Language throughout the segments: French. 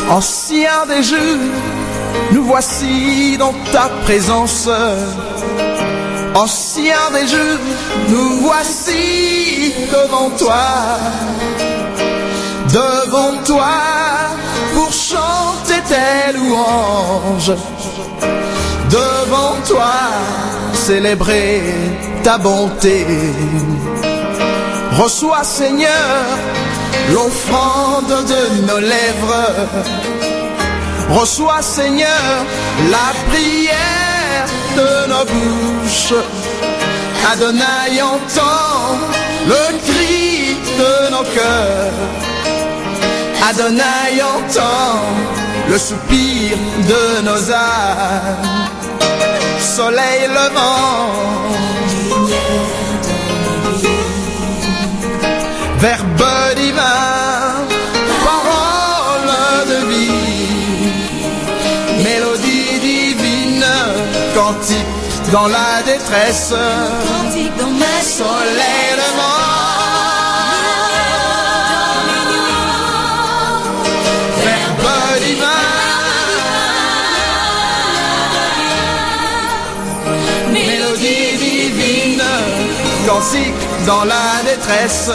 Ancien des jours, nous voici dans ta présence. Ancien des jours, nous voici devant toi pour chanter tes louanges, devant toi célébrer ta bonté. Reçois, Seigneur, l'offrande de nos lèvres. Reçois, Seigneur, la prière de nos bouches. Adonai, entends le cri de nos cœurs. Adonai, entends le soupir de nos âmes. Soleil levant, Verbe divin, parole de vie, mélodie divine, cantique dans la détresse, soleil levant, Verbe divin, mélodie divine, cantique dans la détresse.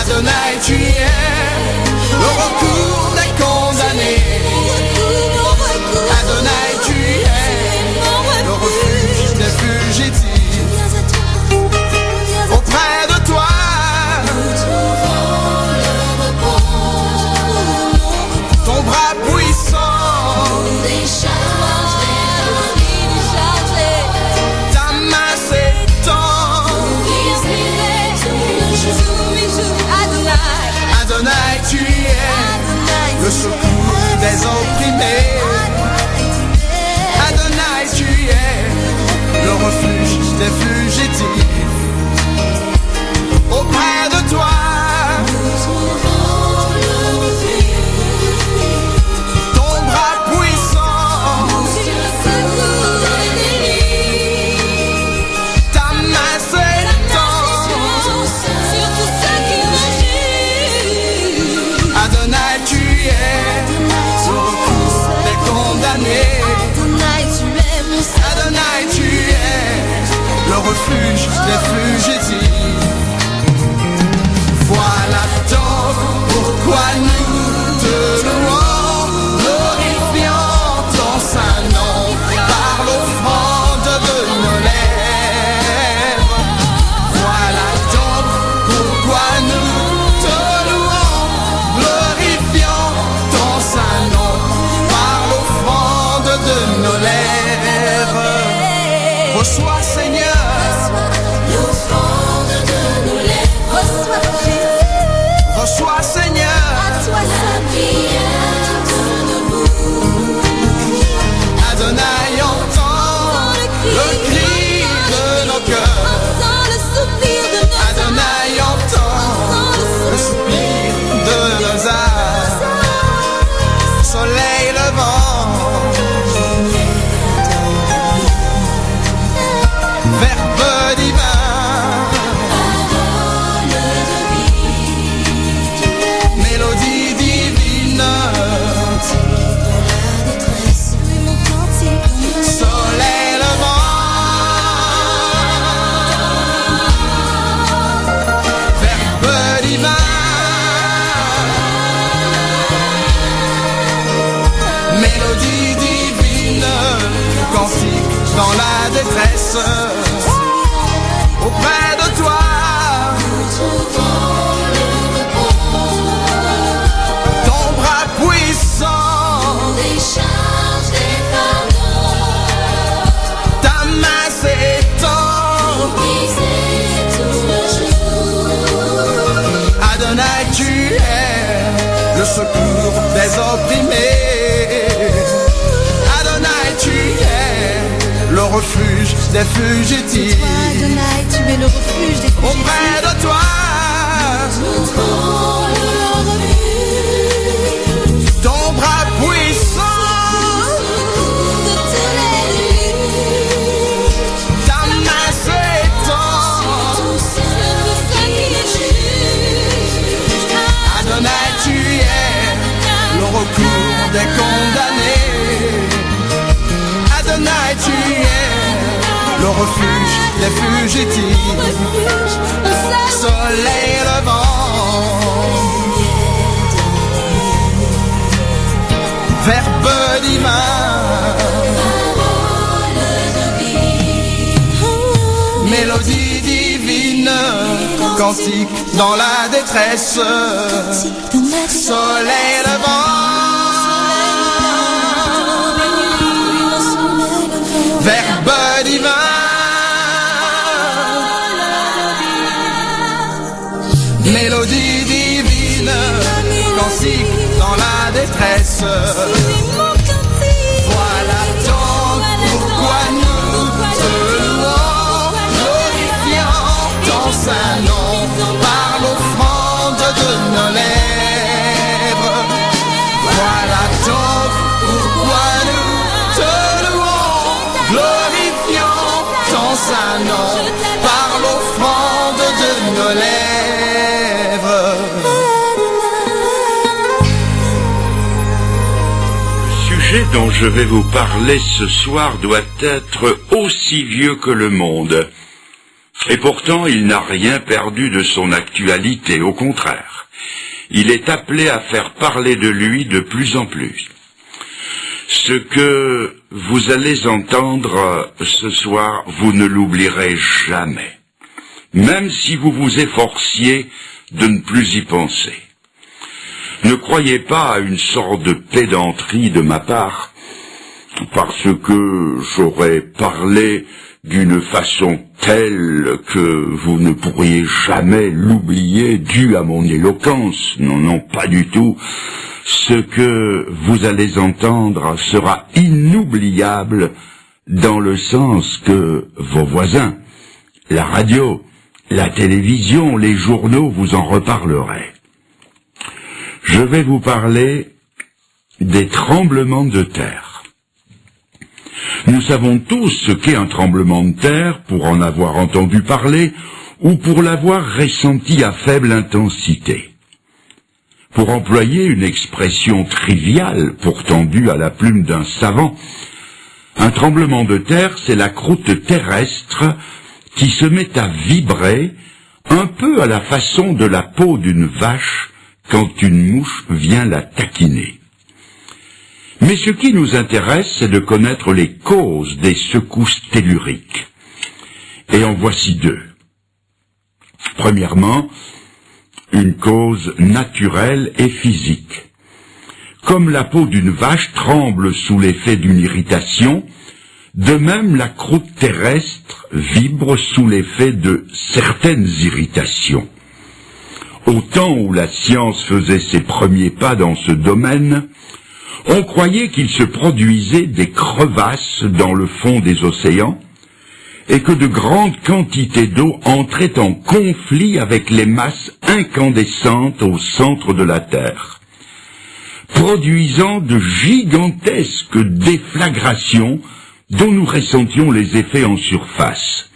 Adonai, tu es le recours des condamnés. Adonai, tu es le refuge des fugitifs. Auprès de toi, ton bras puissant, ta main s'étend. Adonai, tu es le secours des opprimés. Adonai, tu es le refuge des fugitifs. Auprès de toi, ton bras puissant, ta main s'étend. Adonai, tu es le recours des condamnés. Adonai, tu es le refuge des fugitifs. Voilà donc pourquoi nous te louons, glorifiant ton saint nom par l'offrande de nos lèvres. Voilà donc pourquoi nous te louons, le secours des opprimés. Adonai, tu es le refuge des fugitifs. Toi, Adonai, tu es le refuge des fugitifs. Auprès de toi, ton bras puissant, ta main s'étend. Adonai, tu es le recours des condamnés. Adonai, tu es le refuge des fugitifs. Soleil levant, Verbe divin, mélodie divine, cantique dans la détresse, soleil levant, Verbe divin, mélodie divine, cantique dans la détresse. Voilà donc pourquoi nous te louons, glorifiant ton saint nom par l'offrande de nos lèvres. Voilà donc pourquoi nous te louons, glorifiant ton saint nom par l'offrande de nos lèvres. Le sujet dont je vais vous parler ce soir doit être aussi vieux que le monde. Et pourtant, il n'a rien perdu de son actualité, au contraire. Il est appelé à faire parler de lui de plus en plus. Ce que vous allez entendre ce soir, vous ne l'oublierez jamais. Même si vous vous efforciez de ne plus y penser. Ne croyez pas à une sorte de pédanterie de ma part, parce que j'aurais parlé d'une façon telle que vous ne pourriez jamais l'oublier dû à mon éloquence. Non, non, pas du tout. Ce que vous allez entendre sera inoubliable dans le sens que vos voisins, la radio, la télévision, les journaux vous en reparleraient. Je vais vous parler des tremblements de terre. Nous savons tous ce qu'est un tremblement de terre pour en avoir entendu parler ou pour l'avoir ressenti à faible intensité. Pour employer une expression triviale, pourtant due à la plume d'un savant, un tremblement de terre, c'est la croûte terrestre qui se met à vibrer un peu à la façon de la peau d'une vache quand une mouche vient la taquiner. Mais ce qui nous intéresse, c'est de connaître les causes des secousses telluriques. Et en voici deux. Premièrement, une cause naturelle et physique. Comme la peau d'une vache tremble sous l'effet d'une irritation, de même la croûte terrestre vibre sous l'effet de certaines irritations. Au temps où la science faisait ses premiers pas dans ce domaine, on croyait qu'il se produisait des crevasses dans le fond des océans et que de grandes quantités d'eau entraient en conflit avec les masses incandescentes au centre de la Terre, produisant de gigantesques déflagrations dont nous ressentions les effets en surface.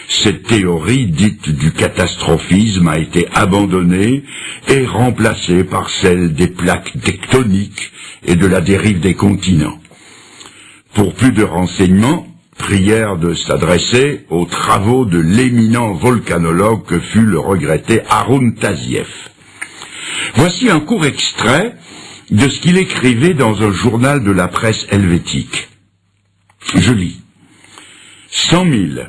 Cette théorie dite du catastrophisme a été abandonnée et remplacée par celle des plaques tectoniques et de la dérive des continents. Pour plus de renseignements, prière de s'adresser aux travaux de l'éminent volcanologue que fut le regretté Harun Taziev. Voici un court extrait de ce qu'il écrivait dans un journal de la presse helvétique. Je lis. 100 000,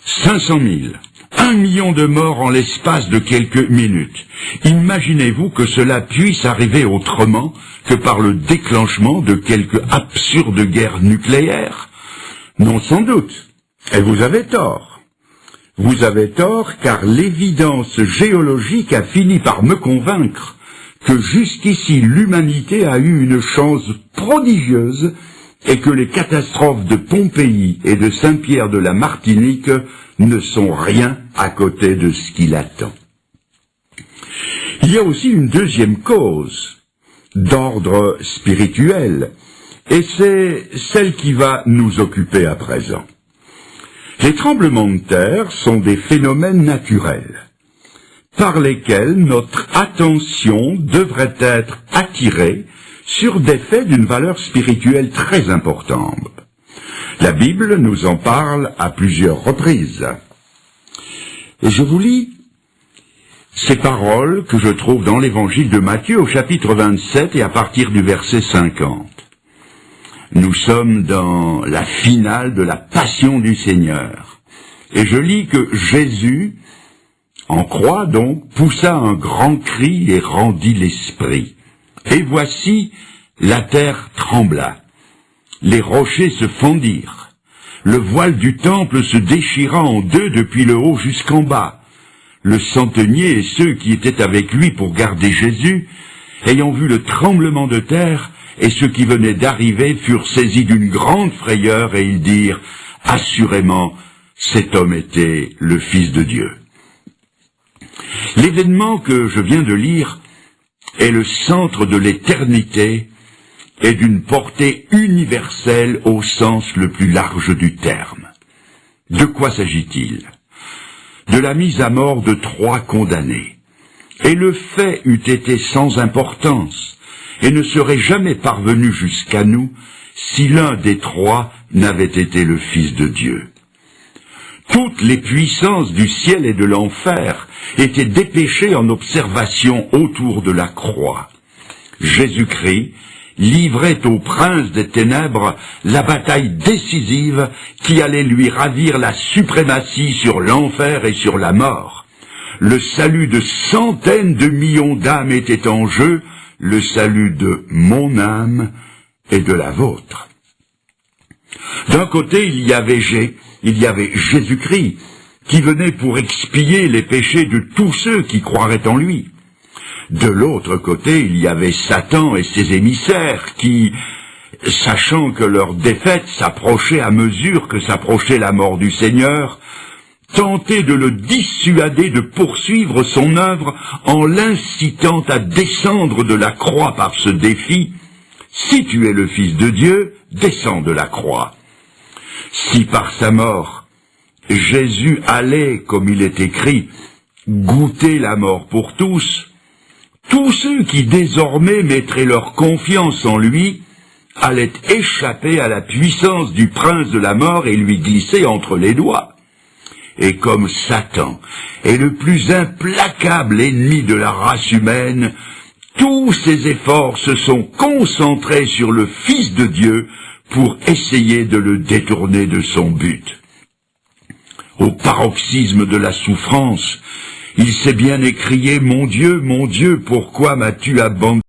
500 000, 1 million de morts en l'espace de quelques minutes. Imaginez-vous que cela puisse arriver autrement que par le déclenchement de quelque absurde guerre nucléaire? Non, sans doute. Et vous avez tort. Vous avez tort car l'évidence géologique a fini par me convaincre que jusqu'ici l'humanité a eu une chance prodigieuse et que les catastrophes de Pompéi et de Saint-Pierre de la Martinique ne sont rien à côté de ce qui l'attend. Il y a aussi une deuxième cause d'ordre spirituel, et c'est celle qui va nous occuper à présent. Les tremblements de terre sont des phénomènes naturels par lesquels notre attention devrait être attirée sur des faits d'une valeur spirituelle très importante. La Bible nous en parle à plusieurs reprises. Et je vous lis ces paroles que je trouve dans l'évangile de Matthieu au chapitre 27 et à partir du verset 50. Nous sommes dans la finale de la passion du Seigneur. Et je lis que Jésus, en croix donc, poussa un grand cri et rendit l'esprit. Et voici, la terre trembla. Les rochers se fondirent. Le voile du temple se déchira en deux depuis le haut jusqu'en bas. Le centenier et ceux qui étaient avec lui pour garder Jésus, ayant vu le tremblement de terre et ceux qui venaient d'arriver, furent saisis d'une grande frayeur et ils dirent « Assurément, cet homme était le Fils de Dieu ». L'événement que je viens de lire est le centre de l'éternité et d'une portée universelle au sens le plus large du terme. De quoi s'agit-il? De la mise à mort de 3 condamnés. Et le fait eût été sans importance et ne serait jamais parvenu jusqu'à nous si l'un des 3 n'avait été le Fils de Dieu. Toutes les puissances du ciel et de l'enfer étaient dépêchées en observation autour de la croix. Jésus-Christ livrait au prince des ténèbres la bataille décisive qui allait lui ravir la suprématie sur l'enfer et sur la mort. Le salut de centaines de millions d'âmes était en jeu, le salut de mon âme et de la vôtre. D'un côté, il y avait Jésus-Christ, qui venait pour expier les péchés de tous ceux qui croiraient en lui. De l'autre côté, il y avait Satan et ses émissaires qui, sachant que leur défaite s'approchait à mesure que s'approchait la mort du Seigneur, tentaient de le dissuader de poursuivre son œuvre en l'incitant à descendre de la croix par ce défi. Si tu es le Fils de Dieu, descends de la croix. Si par sa mort, Jésus allait, comme il est écrit, goûter la mort pour tous ceux qui désormais mettraient leur confiance en lui allaient échapper à la puissance du prince de la mort et lui glisser entre les doigts. Et comme Satan est le plus implacable ennemi de la race humaine, tous ses efforts se sont concentrés sur le Fils de Dieu pour essayer de le détourner de son but. Au paroxysme de la souffrance, il s'est bien écrié « Mon Dieu, pourquoi m'as-tu abandonné ?»